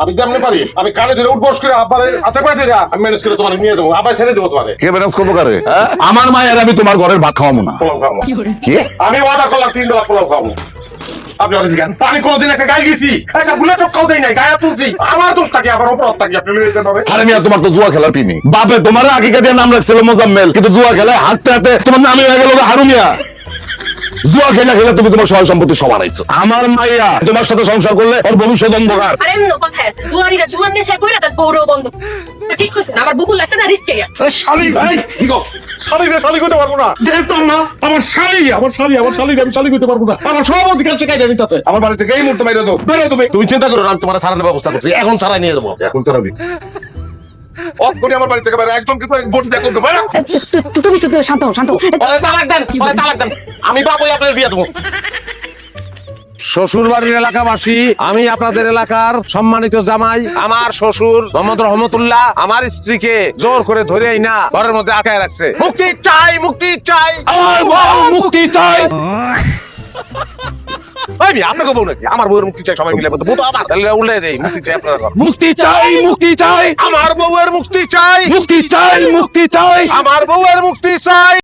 আমি কেমনে পারি? আমি কানে ধরে উঠবস করে আব্বারে হাতে পায়ে ধরে আমি ম্যানেজ করে তোমার নিয়ে দেবো, আবার ছেড়ে দেবো তোমারে। কে ম্যানেজ করবো কারে? আমার মায়ের আমি তোমার ঘরের ভাত খাওয়াবো না। পোলাও খাবো। কি? আমি ওয়াদা করলাম 3 বেলা পোলাও খাবো। আপনি অনেক জ্ঞান। আমি কোনোদিন একটা গায়ে গেছি, একটা বুলেট খাও দেই নাই, গায়ে তুলছি। আমার দোষটা কি? আবার অপরাধ থাকি আপনি লয়ে যেতে হবে। আরে মিয়া, তোমার তো জুয়া খেলার পিনি। বাপে তোমার আগে দিয়ে নাম রাখছিল মোজাম্মেল, কিন্তু জুয়া খেলায় হাঁটতে হাঁটতে তোমার নামই হয়ে গেল হারু মিয়া। জুয়া খেলা খেলে তুমি তোমার সহায় সম্পত্তি সবার আইছো। আমার মাইয়া তোমার সাথে সংসার করলে ওর ভবিষ্যৎ অন্ধকার। আরে এমন কথা আছে, জুয়ারিরা জুয়ার নেশা কইরা তার বউরও বন্ধ। ঠিক কইছেন, আমার বুকুল একটা না রিস্কে গেছে। আরে শালি ভাই, কি গো? শালি রে, শালি করতে পারবো না। যেহেতু না আমার শালি আমি শালি করতে পারবো না। আমার সভাপতি কাছে কাইটা দিতেছে। আমার বাড়ি থেকে এই মুহূর্তে বাইরে দাও। বেরো তুমি চিন্তা করো না, আমি তোমার ছাড়ানোর ব্যবস্থা করছি। এখন ছাড়াই নিয়ে যাবো। এখন তো আমি অফ করে আমার বাড়ি থেকে বাইরে একদম কিন্তু বসে দেখো তো বাইরে। তুমি শান্ত শান্ত। ওরে তালাক দেন, ওরে তালাক দেন। আমি বাবুই আপনার বিয়ে দেবো। শ্বশুর বাড়ির এলাকাবাসী, আমি আপনাদের এলাকার সম্মানিত জামাই, আমার শ্বশুর মোহাম্মদ রহমতুল্লাহ আমার স্ত্রীকে জোর করে ধরেই না ঘরের মধ্যে আটকায় রাখছে। মুক্তি চাই, মুক্তি চাই, আমার বউ মুক্তি চাই। আপনাকে বউ নাকি? আমার বউয়ের মুক্তি চাই, সবাই মিলে বলতে বউ তো আমার, তাহলে উল্টে দেই মুক্তি চাই আপনারা। মুক্তি চাই, মুক্তি চাই, আমার বউয়ের মুক্তি চাই, মুক্তি চাই, মুক্তি চাই। আমার বউয়ের মুক্তি চাই।